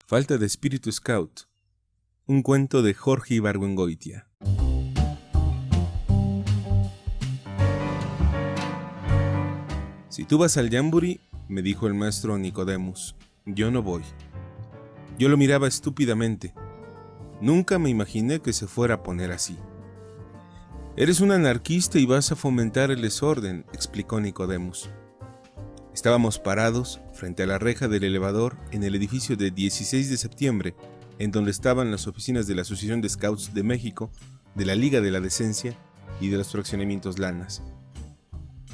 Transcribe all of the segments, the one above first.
Falta de espíritu scout. Un cuento de Jorge Ibargüengoitia. Si tú vas al Jamboree, me dijo el maestro Nicodemus, yo no voy. Yo lo miraba estúpidamente. Nunca me imaginé que se fuera a poner así. Eres un anarquista y vas a fomentar el desorden, explicó Nicodemus. Estábamos parados frente a la reja del elevador en el edificio de 16 de septiembre, en donde estaban las oficinas de la Asociación de Scouts de México, de la Liga de la Decencia y de los fraccionamientos Lanas.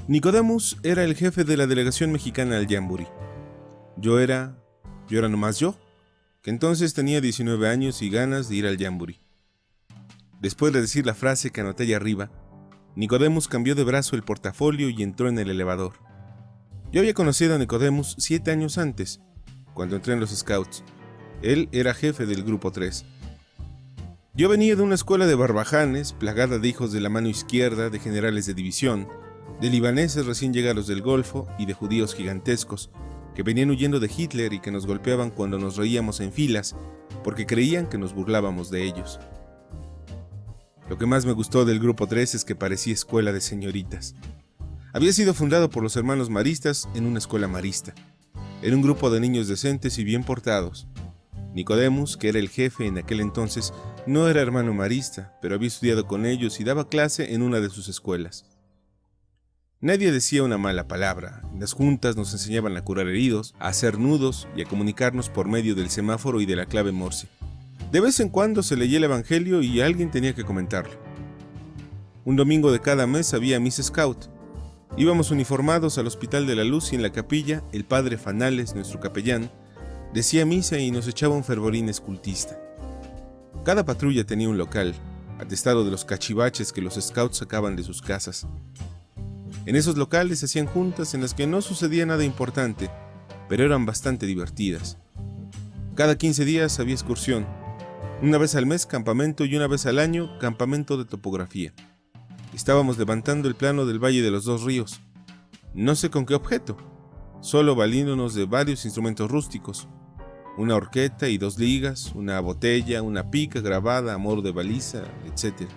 Nicodemus era el jefe de la delegación mexicana al Jamboree. Yo era nomás yo, que entonces tenía 19 años y ganas de ir al Jamboree. Después de decir la frase que anoté allá arriba, Nicodemus cambió de brazo el portafolio y entró en el elevador. Yo había conocido a Nicodemus 7 años antes, cuando entré en los Scouts. Él era jefe del grupo 3. Yo venía de una escuela de barbajanes, plagada de hijos de la mano izquierda, de generales de división, de libaneses recién llegados del Golfo y de judíos gigantescos, que venían huyendo de Hitler y que nos golpeaban cuando nos reíamos en filas, porque creían que nos burlábamos de ellos. Lo que más me gustó del grupo 3 es que parecía escuela de señoritas. Había sido fundado por los hermanos maristas en una escuela marista. Era un grupo de niños decentes y bien portados. Nicodemus, que era el jefe en aquel entonces, no era hermano marista, pero había estudiado con ellos y daba clase en una de sus escuelas. Nadie decía una mala palabra. En las juntas nos enseñaban a curar heridos, a hacer nudos y a comunicarnos por medio del semáforo y de la clave Morse. De vez en cuando se leía el evangelio y alguien tenía que comentarlo. Un domingo de cada mes había Miss Scout. Íbamos uniformados al Hospital de la Luz y en la capilla, el padre Fanales, nuestro capellán, decía misa y nos echaba un fervorín escultista. Cada patrulla tenía un local, atestado de los cachivaches que los scouts sacaban de sus casas. En esos locales se hacían juntas en las que no sucedía nada importante, pero eran bastante divertidas. Cada 15 días había excursión. Una vez al mes campamento y una vez al año campamento de topografía. Estábamos levantando el plano del Valle de los Dos Ríos. No sé con qué objeto, solo valiéndonos de varios instrumentos rústicos. Una horqueta y 2 ligas, una botella, una pica grabada a modo de baliza, etc.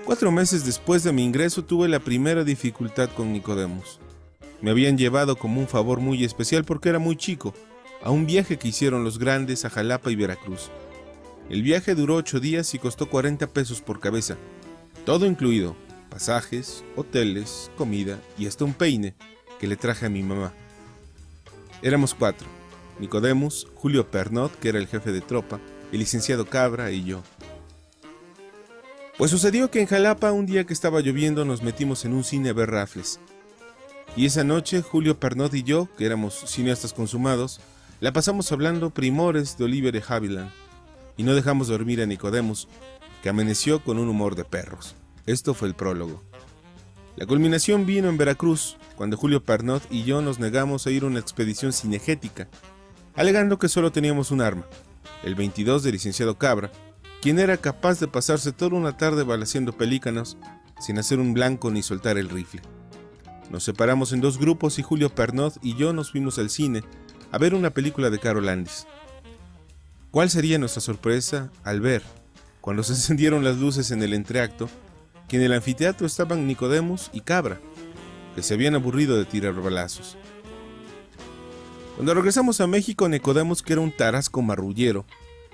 Cuatro meses después de mi ingreso tuve la primera dificultad con Nicodemus. Me habían llevado como un favor muy especial porque era muy chico, a un viaje que hicieron los grandes a Jalapa y Veracruz. El viaje duró 8 días y costó 40 pesos por cabeza, todo incluido, pasajes, hoteles, comida y hasta un peine que le traje a mi mamá. Éramos 4, Nicodemus, Julio Pernot, que era el jefe de tropa, el licenciado Cabra y yo. Pues sucedió que en Jalapa, un día que estaba lloviendo, nos metimos en un cine a ver rafles. Y esa noche, Julio Pernot y yo, que éramos cineastas consumados, la pasamos hablando primores de Oliver de Havilland. Y no dejamos dormir a Nicodemus, que amaneció con un humor de perros. Esto fue el prólogo. La culminación vino en Veracruz, cuando Julio Pernot y yo nos negamos a ir a una expedición cinegética, alegando que solo teníamos un arma, el 22 del licenciado Cabra, quien era capaz de pasarse toda una tarde balaceando pelícanos sin hacer un blanco ni soltar el rifle. Nos separamos en 2 grupos y Julio Pernot y yo nos fuimos al cine a ver una película de Carol Landis. ¿Cuál sería nuestra sorpresa al ver, cuando se encendieron las luces en el entreacto, que en el anfiteatro estaban Nicodemus y Cabra, que se habían aburrido de tirar balazos? Cuando regresamos a México, Nicodemus, que era un tarasco marrullero,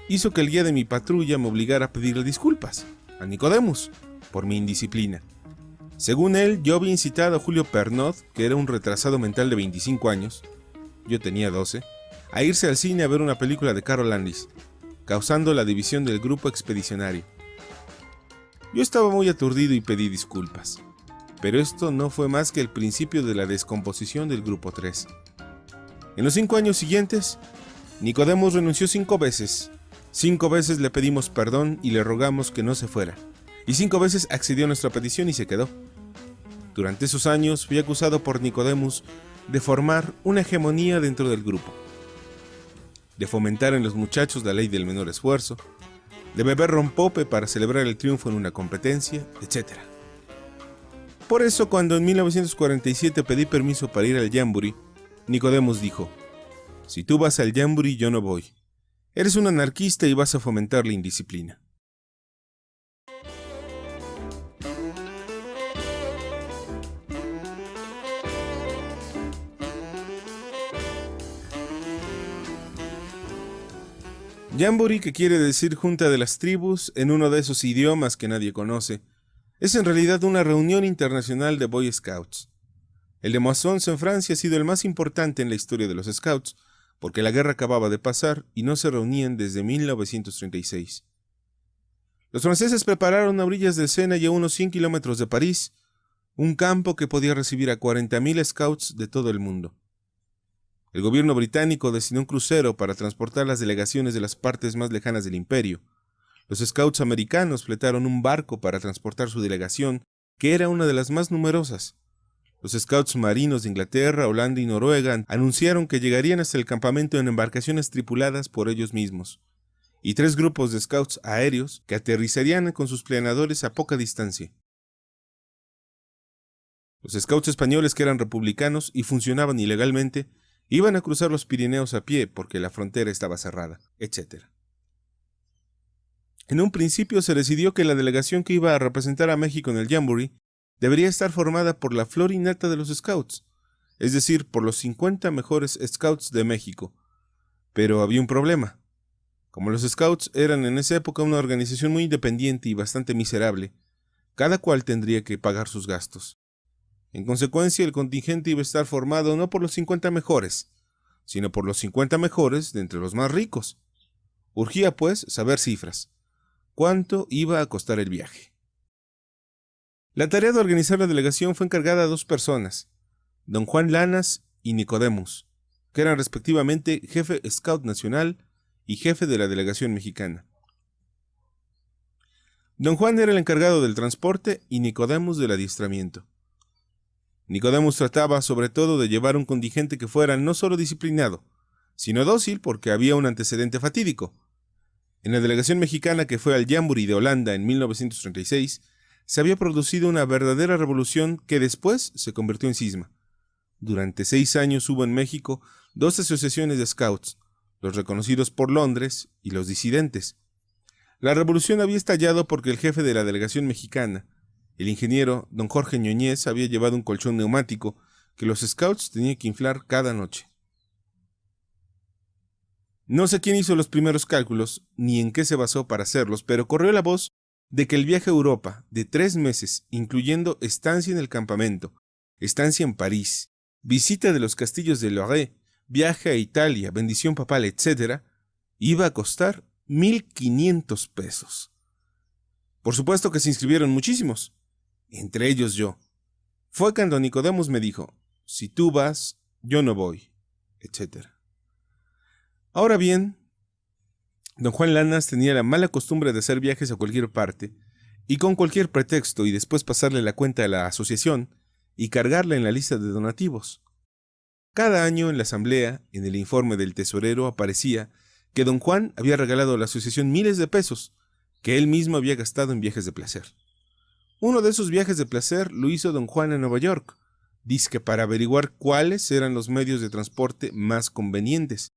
hizo que el guía de mi patrulla me obligara a pedirle disculpas a Nicodemus por mi indisciplina. Según él, yo había incitado a Julio Pernot, que era un retrasado mental de 25 años, yo tenía 12, a irse al cine a ver una película de Carol Landis, causando la división del grupo expedicionario. Yo estaba muy aturdido y pedí disculpas, pero esto no fue más que el principio de la descomposición del grupo 3. En los 5 años siguientes, Nicodemus renunció 5 veces. 5 veces le pedimos perdón y le rogamos que no se fuera, y 5 veces accedió a nuestra petición y se quedó. Durante esos años fui acusado por Nicodemus de formar una hegemonía dentro del grupo, de fomentar en los muchachos la ley del menor esfuerzo, de beber rompope para celebrar el triunfo en una competencia, etc. Por eso, cuando en 1947 pedí permiso para ir al Jamboree, Nicodemus dijo: si tú vas al Jamboree, yo no voy. Eres un anarquista y vas a fomentar la indisciplina. Jamboree, que quiere decir Junta de las Tribus en uno de esos idiomas que nadie conoce, es en realidad una reunión internacional de Boy Scouts. El de Moissons en Francia ha sido el más importante en la historia de los Scouts, porque la guerra acababa de pasar y no se reunían desde 1936. Los franceses prepararon a orillas del Sena y a unos 100 kilómetros de París un campo que podía recibir a 40.000 Scouts de todo el mundo. El gobierno británico destinó un crucero para transportar las delegaciones de las partes más lejanas del imperio. Los Scouts americanos fletaron un barco para transportar su delegación, que era una de las más numerosas. Los Scouts marinos de Inglaterra, Holanda y Noruega anunciaron que llegarían hasta el campamento en embarcaciones tripuladas por ellos mismos, y 3 grupos de Scouts aéreos que aterrizarían con sus planeadores a poca distancia. Los Scouts españoles, que eran republicanos y funcionaban ilegalmente, iban a cruzar los Pirineos a pie porque la frontera estaba cerrada, etc. En un principio se decidió que la delegación que iba a representar a México en el Jamboree debería estar formada por la flor innata de los Scouts, es decir, por los 50 mejores Scouts de México. Pero había un problema. Como los Scouts eran en esa época una organización muy independiente y bastante miserable, cada cual tendría que pagar sus gastos. En consecuencia, el contingente iba a estar formado no por los 50 mejores, sino por los 50 mejores de entre los más ricos. Urgía, pues, saber cifras. ¿Cuánto iba a costar el viaje? La tarea de organizar la delegación fue encargada a 2 personas, don Juan Lanas y Nicodemus, que eran respectivamente jefe Scout Nacional y jefe de la delegación mexicana. Don Juan era el encargado del transporte y Nicodemus del adiestramiento. Nicodemus trataba sobre todo de llevar un contingente que fuera no solo disciplinado, sino dócil porque había un antecedente fatídico. En la delegación mexicana que fue al Jamboree de Holanda en 1936, se había producido una verdadera revolución que después se convirtió en cisma. Durante 6 años hubo en México 2 asociaciones de scouts, los reconocidos por Londres y los disidentes. La revolución había estallado porque el jefe de la delegación mexicana, el ingeniero don Jorge Ñoñez, había llevado un colchón neumático que los scouts tenían que inflar cada noche. No sé quién hizo los primeros cálculos, ni en qué se basó para hacerlos, pero corrió la voz de que el viaje a Europa de 3 meses, incluyendo estancia en el campamento, estancia en París, visita de los castillos de Loré, viaje a Italia, bendición papal, etc., iba a costar 1,500 pesos. Por supuesto que se inscribieron muchísimos, entre ellos yo. Fue cuando Nicodemus me dijo: si tú vas, yo no voy, etc. Ahora bien, don Juan Lanas tenía la mala costumbre de hacer viajes a cualquier parte, y con cualquier pretexto, y después pasarle la cuenta a la asociación y cargarla en la lista de donativos. Cada año en la asamblea, en el informe del tesorero, aparecía que don Juan había regalado a la asociación miles de pesos, que él mismo había gastado en viajes de placer. Uno de esos viajes de placer lo hizo don Juan a Nueva York, dizque para averiguar cuáles eran los medios de transporte más convenientes.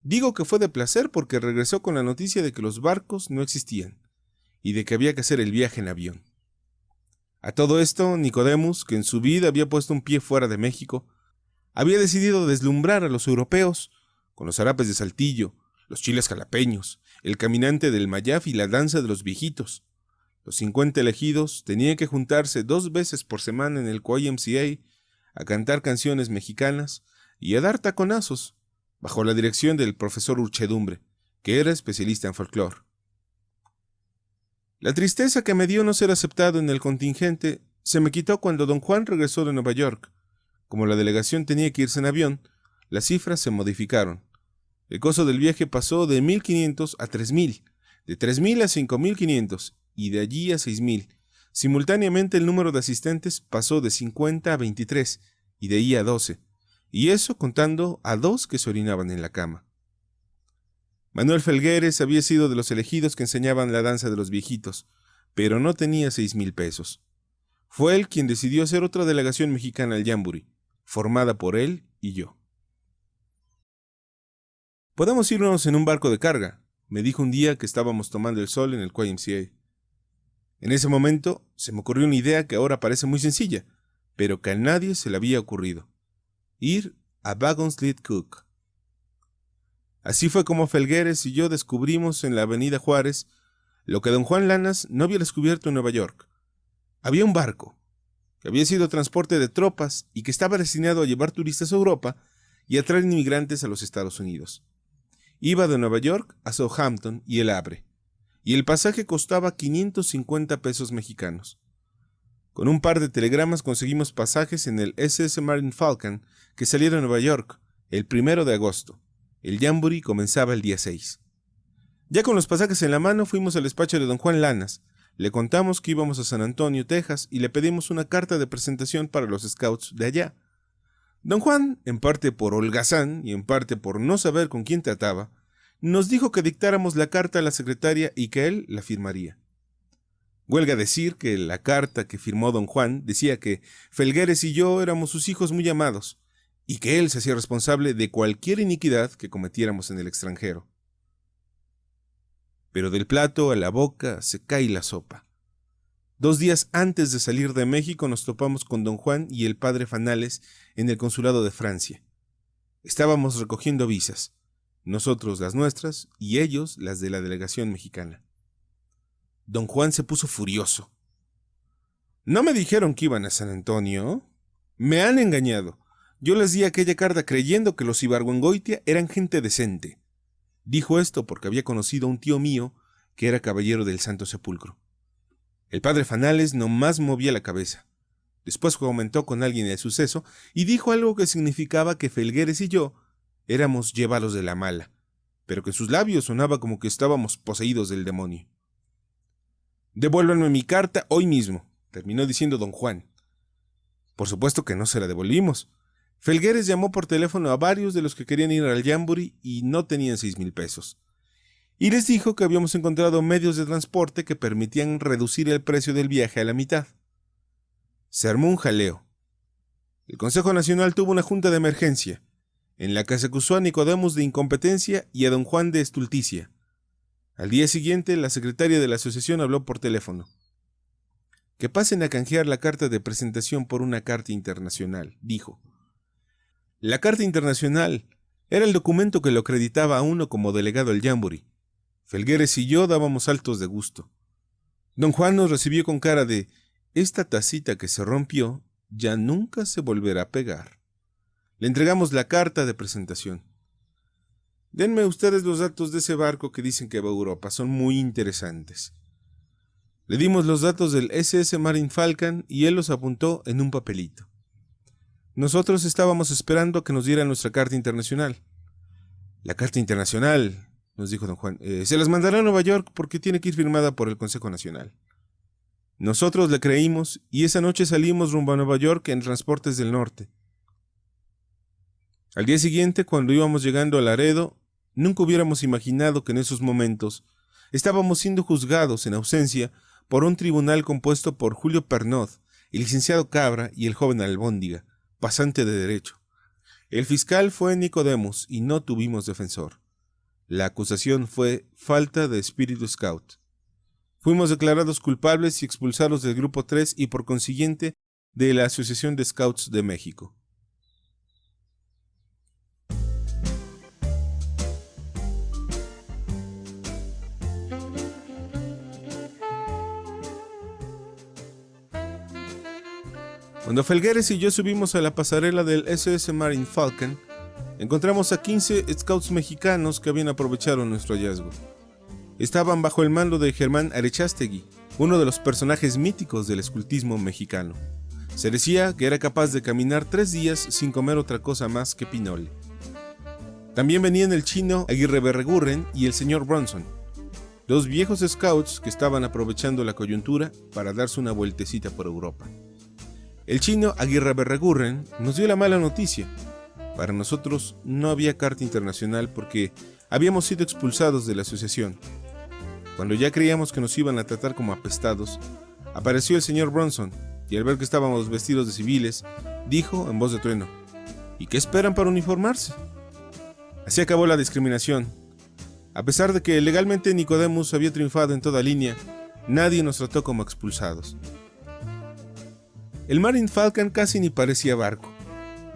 Digo que fue de placer porque regresó con la noticia de que los barcos no existían, y de que había que hacer el viaje en avión. A todo esto, Nicodemus, que en su vida había puesto un pie fuera de México, había decidido deslumbrar a los europeos con los zarapes de Saltillo, los chiles jalapeños, el caminante del Mayaf y la danza de los viejitos. Los 50 elegidos tenían que juntarse 2 veces por semana en el YMCA a cantar canciones mexicanas y a dar taconazos, bajo la dirección del profesor Urchedumbre, que era especialista en folclore. La tristeza que me dio no ser aceptado en el contingente se me quitó cuando don Juan regresó de Nueva York. Como la delegación tenía que irse en avión, las cifras se modificaron. El costo del viaje pasó de 1,500 a 3,000, de 3,000 a 5,500 y de allí a 6,000. Simultáneamente el número de asistentes pasó de 50 a 23 y de ahí a 12, y eso contando a 2 que se orinaban en la cama. Manuel Felgueres había sido de los elegidos que enseñaban la danza de los viejitos, pero no tenía 6,000 pesos. Fue él quien decidió hacer otra delegación mexicana al Jamboree, formada por él y yo. «Podemos irnos en un barco de carga», me dijo un día que estábamos tomando el sol en el YMCA. En ese momento se me ocurrió una idea que ahora parece muy sencilla, pero que a nadie se le había ocurrido: ir a Wagons Lead Cook. Así fue como Felgueres y yo descubrimos en la avenida Juárez lo que don Juan Lanas no había descubierto en Nueva York. Había un barco que había sido transporte de tropas y que estaba destinado a llevar turistas a Europa y a traer inmigrantes a los Estados Unidos. Iba de Nueva York a Southampton y El Havre, y el pasaje costaba 550 pesos mexicanos. Con un par de telegramas conseguimos pasajes en el SS Marine Falcon que salía de Nueva York el 1 de agosto. El Jamboree comenzaba el día 6. Ya con los pasajes en la mano fuimos al despacho de don Juan Lanas, le contamos que íbamos a San Antonio, Texas, y le pedimos una carta de presentación para los scouts de allá. Don Juan, en parte por holgazán y en parte por no saber con quién trataba, nos dijo que dictáramos la carta a la secretaria y que él la firmaría. Huelga decir que la carta que firmó don Juan decía que Felgueres y yo éramos sus hijos muy amados y que él se hacía responsable de cualquier iniquidad que cometiéramos en el extranjero. Pero del plato a la boca se cae la sopa. 2 días antes de salir de México nos topamos con don Juan y el padre Fanales en el consulado de Francia. Estábamos recogiendo visas, nosotros las nuestras y ellos las de la delegación mexicana. Don Juan se puso furioso. «¿No me dijeron que iban a San Antonio? Me han engañado. Yo les di aquella carta creyendo que los Ibargüengoitia eran gente decente». Dijo esto porque había conocido a un tío mío que era caballero del Santo Sepulcro. El padre Fanales nomás movía la cabeza. Después comentó con alguien el suceso y dijo algo que significaba que Felgueres y yo éramos llévalos de la mala, pero que en sus labios sonaba como que estábamos poseídos del demonio. «Devuélvanme mi carta hoy mismo», terminó diciendo don Juan. Por supuesto que no se la devolvimos. Felgueres llamó por teléfono a varios de los que querían ir al Jamboree y no tenían 6,000 pesos. Y les dijo que habíamos encontrado medios de transporte que permitían reducir el precio del viaje a la mitad. Se armó un jaleo. El Consejo Nacional tuvo una junta de emergencia, en la que se acusó a Nicodemus de incompetencia y a don Juan de estulticia. Al día siguiente, la secretaria de la asociación habló por teléfono. «Que pasen a canjear la carta de presentación por una carta internacional», dijo. La carta internacional era el documento que lo acreditaba a uno como delegado al Jamboree. Felgueres y yo dábamos saltos de gusto. Don Juan nos recibió con cara de: «Esta tacita que se rompió ya nunca se volverá a pegar». Le entregamos la carta de presentación. «Denme ustedes los datos de ese barco que dicen que va a Europa, son muy interesantes». Le dimos los datos del SS Marine Falcon y él los apuntó en un papelito. Nosotros estábamos esperando a que nos dieran nuestra carta internacional. «La carta internacional», nos dijo don Juan, «se las mandará a Nueva York porque tiene que ir firmada por el Consejo Nacional». Nosotros le creímos y esa noche salimos rumbo a Nueva York en Transportes del Norte. Al día siguiente, cuando íbamos llegando a Laredo, nunca hubiéramos imaginado que en esos momentos estábamos siendo juzgados en ausencia por un tribunal compuesto por Julio Pernod, el licenciado Cabra y el joven Albóndiga, pasante de Derecho. El fiscal fue Nicodemus y no tuvimos defensor. La acusación fue falta de espíritu scout. Fuimos declarados culpables y expulsados del Grupo 3 y por consiguiente de la Asociación de Scouts de México. Cuando Felgueres y yo subimos a la pasarela del SS Marine Falcon, encontramos a 15 scouts mexicanos que habían aprovechado nuestro hallazgo. Estaban bajo el mando de Germán Arechastegui, uno de los personajes míticos del escultismo mexicano. Se decía que era capaz de caminar 3 días sin comer otra cosa más que pinole. También venían el chino Aguirre Berregurren y el señor Bronson, 2 viejos scouts que estaban aprovechando la coyuntura para darse una vueltecita por Europa. El chino Aguirre Berregurren nos dio la mala noticia. Para nosotros no había carta internacional porque habíamos sido expulsados de la asociación. Cuando ya creíamos que nos iban a tratar como apestados, apareció el señor Bronson y al ver que estábamos vestidos de civiles, dijo en voz de trueno: ¿y qué esperan para uniformarse? Así acabó la discriminación. A pesar de que legalmente Nicodemus había triunfado en toda línea, nadie nos trató como expulsados. El Marine Falcon casi ni parecía barco.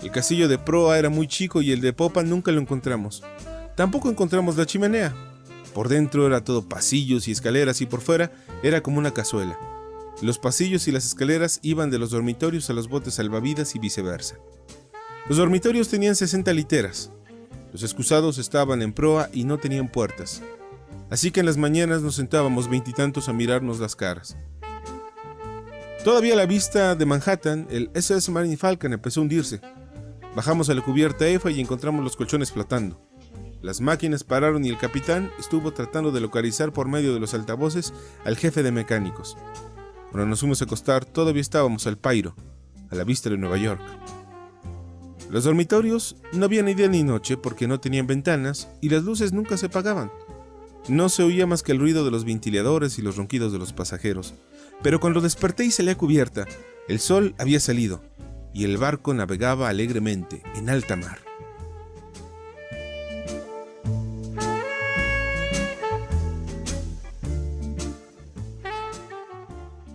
El castillo de proa era muy chico y el de popa nunca lo encontramos. Tampoco encontramos la chimenea. Por dentro era todo pasillos y escaleras y por fuera era como una cazuela. Los pasillos y las escaleras iban de los dormitorios a los botes salvavidas y viceversa. Los dormitorios tenían 60 literas. Los excusados estaban en proa y no tenían puertas. Así que en las mañanas nos sentábamos veintitantos a mirarnos las caras. Todavía a la vista de Manhattan, el SS Marine Falcon empezó a hundirse. Bajamos a la cubierta EFA y encontramos los colchones flotando. Las máquinas pararon y el capitán estuvo tratando de localizar por medio de los altavoces al jefe de mecánicos. Cuando nos fuimos a acostar, todavía estábamos al pairo, a la vista de Nueva York. Los dormitorios no había ni día ni noche porque no tenían ventanas y las luces nunca se apagaban. No se oía más que el ruido de los ventiladores y los ronquidos de los pasajeros. Pero cuando desperté y salí a cubierta, el sol había salido y el barco navegaba alegremente en alta mar.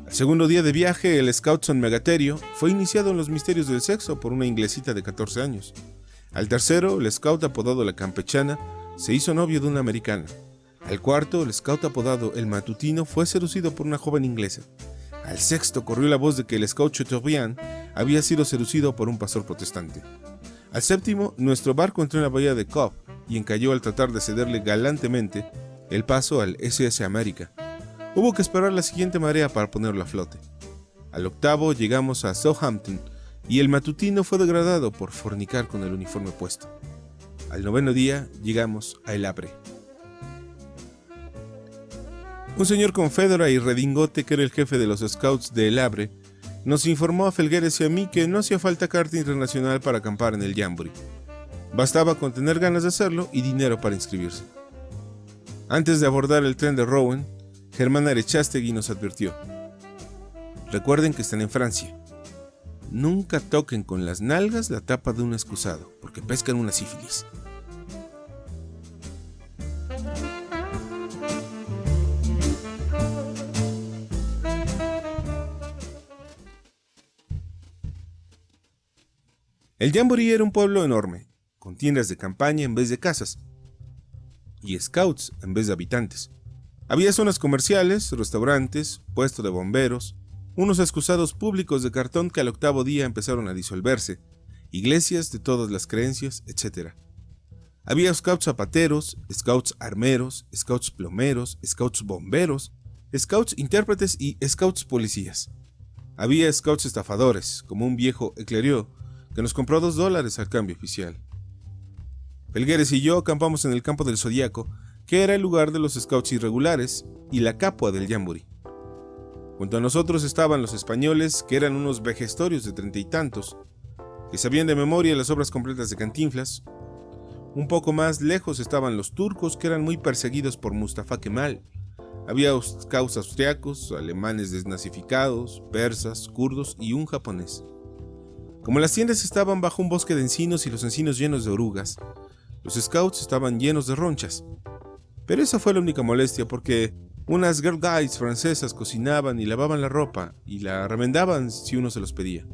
Al segundo día de viaje, el Scoutson Megaterio fue iniciado en los misterios del sexo por una inglesita de 14 años. Al tercero, el Scout apodado La Campechana se hizo novio de una americana. Al cuarto, el Scout apodado El Matutino fue seducido por una joven inglesa. Al sexto, corrió la voz de que el Scout Chateaubriand había sido seducido por un pastor protestante. Al séptimo, nuestro barco entró en la bahía de Cobb y encalló al tratar de cederle galantemente el paso al SS América. Hubo que esperar la siguiente marea para ponerlo a flote. Al octavo, llegamos a Southampton y el Matutino fue degradado por fornicar con el uniforme puesto. Al noveno día, llegamos a El Havre. Un señor con fédora y redingote, que era el jefe de los Scouts de El Havre, nos informó a Felgueres y a mí que no hacía falta carta internacional para acampar en el Jamboree. Bastaba con tener ganas de hacerlo y dinero para inscribirse. Antes de abordar el tren de Rouen, Germán Arechastegui nos advirtió: recuerden que están en Francia. Nunca toquen con las nalgas la tapa de un excusado, porque pescan una sífilis. El Jamboree era un pueblo enorme, con tiendas de campaña en vez de casas, y scouts en vez de habitantes. Había zonas comerciales, restaurantes, puesto de bomberos, unos excusados públicos de cartón que al octavo día empezaron a disolverse, iglesias de todas las creencias, etc. Había scouts zapateros, scouts armeros, scouts plomeros, scouts bomberos, scouts intérpretes y scouts policías. Había scouts estafadores, como un viejo Ecleriot, que nos compró $2 al cambio oficial. Felgueres y yo acampamos en el campo del Zodíaco, que era el lugar de los scouts irregulares y la capua del Jamboree. Junto a nosotros estaban los españoles, que eran unos vejestorios de 30 y tantos, que sabían de memoria las obras completas de Cantinflas. Un poco más lejos estaban los turcos, que eran muy perseguidos por Mustafa Kemal. Había scouts austriacos, alemanes desnazificados, persas, kurdos y un japonés. Como las tiendas estaban bajo un bosque de encinos y los encinos llenos de orugas, los scouts estaban llenos de ronchas. Pero esa fue la única molestia, porque unas girl guides francesas cocinaban y lavaban la ropa y la remendaban si uno se los pedía.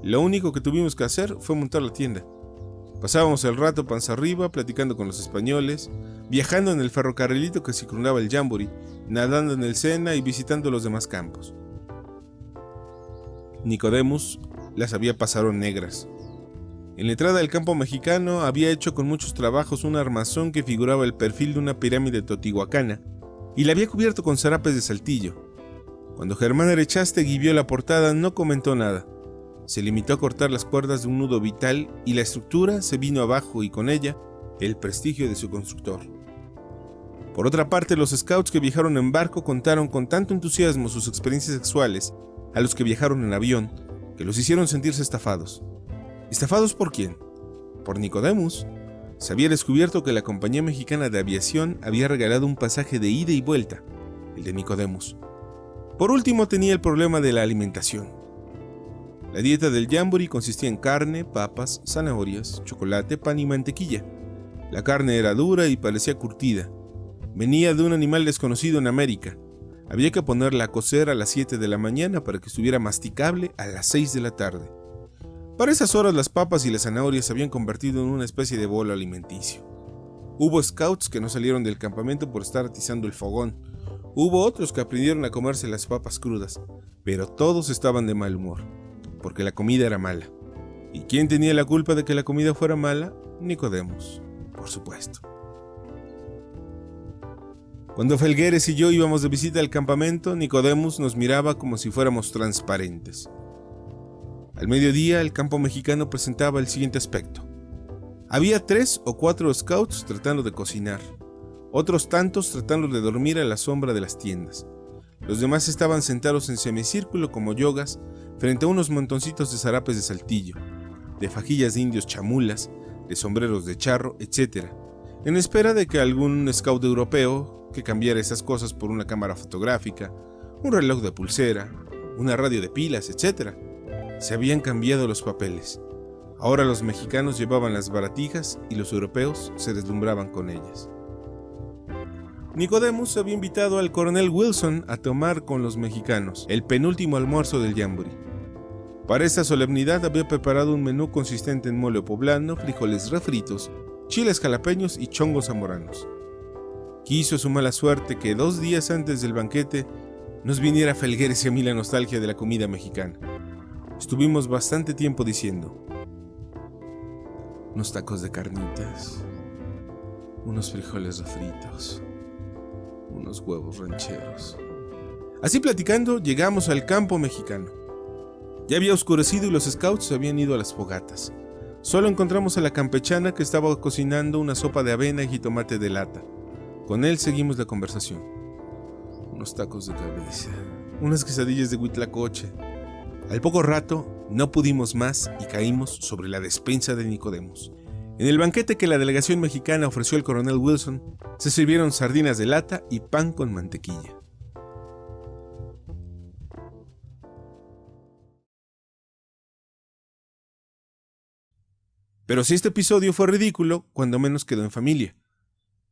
Lo único que tuvimos que hacer fue montar la tienda. Pasábamos el rato panza arriba platicando con los españoles, viajando en el ferrocarrilito que circundaba el Jamboree, nadando en el Sena y visitando los demás campos. Nicodemus las había pasado negras. En la entrada del campo mexicano había hecho con muchos trabajos un armazón que figuraba el perfil de una pirámide teotihuacana y la había cubierto con zarapes de saltillo. Cuando Germán Arechastegui vio la portada, no comentó nada. Se limitó a cortar las cuerdas de un nudo vital y la estructura se vino abajo y con ella el prestigio de su constructor. Por otra parte, los scouts que viajaron en barco contaron con tanto entusiasmo sus experiencias sexuales a los que viajaron en avión, que los hicieron sentirse estafados. ¿Estafados por quién? Por Nicodemus. Se había descubierto que la Compañía Mexicana de Aviación había regalado un pasaje de ida y vuelta, el de Nicodemus. Por último, tenía el problema de la alimentación. La dieta del Jamboree consistía en carne, papas, zanahorias, chocolate, pan y mantequilla. La carne era dura y parecía curtida. Venía de un animal desconocido en América. Había que ponerla a cocer a las 7 de la mañana para que estuviera masticable a las 6 de la tarde. Para esas horas las papas y las zanahorias se habían convertido en una especie de bolo alimenticio. Hubo scouts que no salieron del campamento por estar atizando el fogón. Hubo otros que aprendieron a comerse las papas crudas, pero todos estaban de mal humor, porque la comida era mala. ¿Y quién tenía la culpa de que la comida fuera mala? Nicodemus, por supuesto. Cuando Felgueres y yo íbamos de visita al campamento, Nicodemus nos miraba como si fuéramos transparentes. Al mediodía, el campo mexicano presentaba el siguiente aspecto. Había 3 o 4 scouts tratando de cocinar, otros tantos tratando de dormir a la sombra de las tiendas. Los demás estaban sentados en semicírculo como yogas frente a unos montoncitos de zarapes de saltillo, de fajillas de indios chamulas, de sombreros de charro, etc., en espera de que algún scout europeo que cambiara esas cosas por una cámara fotográfica, un reloj de pulsera, una radio de pilas, etc. Se habían cambiado los papeles. Ahora los mexicanos llevaban las baratijas y los europeos se deslumbraban con ellas. Nicodemus había invitado al coronel Wilson a tomar con los mexicanos el penúltimo almuerzo del Jamboree. Para esta solemnidad había preparado un menú consistente en mole poblano, frijoles refritos, chiles jalapeños y chongos zamoranos. Quiso su mala suerte que 2 días antes del banquete nos viniera a Felgueres y a mí la nostalgia de la comida mexicana. Estuvimos bastante tiempo diciendo: unos tacos de carnitas, unos frijoles refritos, unos huevos rancheros. Así platicando, llegamos al campo mexicano. Ya había oscurecido y los scouts se habían ido a las fogatas. Solo encontramos a la campechana que estaba cocinando una sopa de avena y jitomate de lata. Con él seguimos la conversación. Unos tacos de cabeza, unas quesadillas de huitlacoche. Al poco rato no pudimos más y caímos sobre la despensa de Nicodemus. En el banquete que la delegación mexicana ofreció al coronel Wilson, se sirvieron sardinas de lata y pan con mantequilla. Pero si este episodio fue ridículo, cuando menos quedó en familia.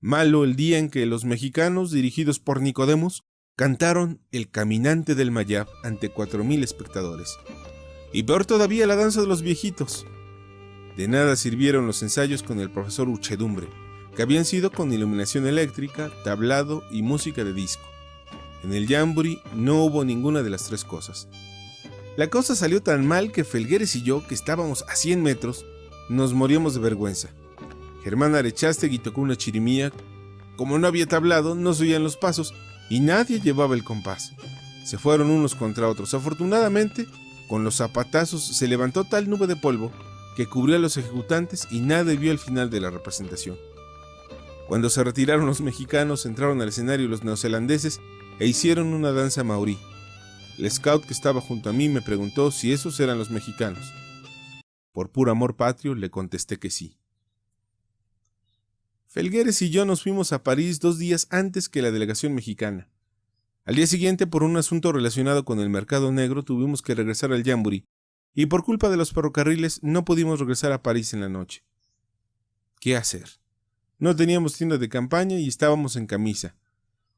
Malo el día en que los mexicanos, dirigidos por Nicodemus, cantaron El Caminante del Mayab ante 4,000 espectadores. Y peor todavía la danza de los viejitos. De nada sirvieron los ensayos con el profesor Huchedumbre, que habían sido con iluminación eléctrica, tablado y música de disco. En el Jamboree no hubo ninguna de las 3 cosas. La cosa salió tan mal que Felgueres y yo, que estábamos a 100 metros, nos moríamos de vergüenza. Germán Arechástegui tocó una chirimía. Como no había tablado, no se oían los pasos y nadie llevaba el compás. Se fueron unos contra otros. Afortunadamente, con los zapatazos se levantó tal nube de polvo que cubrió a los ejecutantes y nadie vio el final de la representación. Cuando se retiraron los mexicanos, entraron al escenario los neozelandeses e hicieron una danza maorí. El scout que estaba junto a mí me preguntó si esos eran los mexicanos. Por puro amor patrio le contesté que sí. Felgueres y yo nos fuimos a París 2 días antes que la delegación mexicana. Al día siguiente, por un asunto relacionado con el mercado negro, tuvimos que regresar al Jamboree, y por culpa de los ferrocarriles no pudimos regresar a París en la noche. ¿Qué hacer? No teníamos tienda de campaña y estábamos en camisa.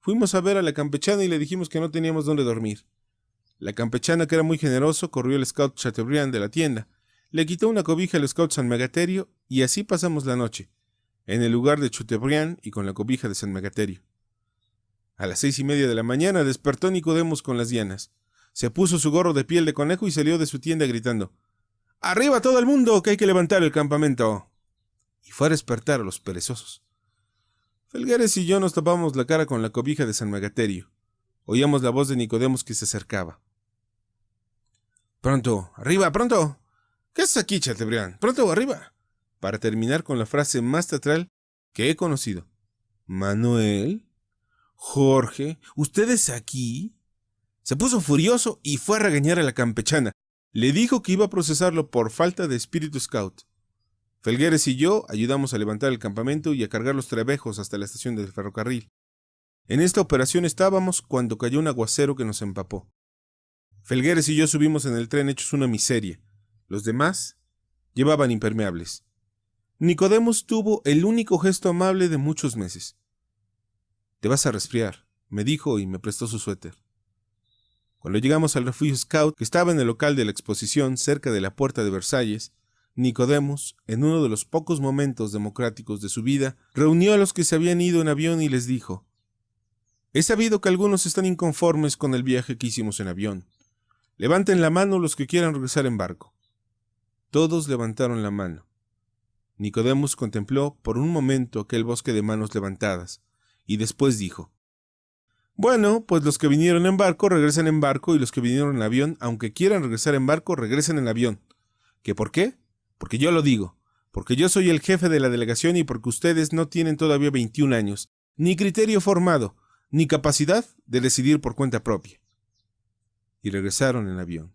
Fuimos a ver a la campechana y le dijimos que no teníamos dónde dormir. La campechana, que era muy generoso, corrió al scout Chateaubriand de la tienda, le quitó una cobija al scout San Megaterio y así pasamos la noche, en el lugar de Chateaubriand y con la cobija de San Megaterio. A las 6:30 de la mañana despertó Nicodemus con las dianas. Se puso su gorro de piel de conejo y salió de su tienda gritando: ¡Arriba todo el mundo, que hay que levantar el campamento! Y fue a despertar a los perezosos. Felgueres y yo nos tapamos la cara con la cobija de San Megaterio. Oíamos la voz de Nicodemus que se acercaba. ¡Pronto! ¡Arriba, pronto! ¿Qué haces aquí, Chateaubriand? ¡Pronto, arriba! Para terminar con la frase más teatral que he conocido. ¿Manuel? ¿Jorge? ¿Ustedes aquí? Se puso furioso y fue a regañar a la campechana. Le dijo que iba a procesarlo por falta de espíritu scout. Felgueres y yo ayudamos a levantar el campamento y a cargar los trebejos hasta la estación del ferrocarril. En esta operación estábamos cuando cayó un aguacero que nos empapó. Felgueres y yo subimos en el tren hechos una miseria. Los demás llevaban impermeables. Nicodemus tuvo el único gesto amable de muchos meses. «Te vas a resfriar», me dijo y me prestó su suéter. Cuando llegamos al refugio Scout, que estaba en el local de la exposición cerca de la puerta de Versalles, Nicodemus, en uno de los pocos momentos democráticos de su vida, reunió a los que se habían ido en avión y les dijo: «He sabido que algunos están inconformes con el viaje que hicimos en avión. Levanten la mano los que quieran regresar en barco». Todos levantaron la mano. Nicodemus contempló por un momento aquel bosque de manos levantadas, y después dijo: «Bueno, pues los que vinieron en barco regresen en barco, y los que vinieron en avión, aunque quieran regresar en barco, regresen en avión. ¿Qué por qué? Porque yo lo digo, porque yo soy el jefe de la delegación y porque ustedes no tienen todavía 21 años, ni criterio formado, ni capacidad de decidir por cuenta propia». Y regresaron en avión.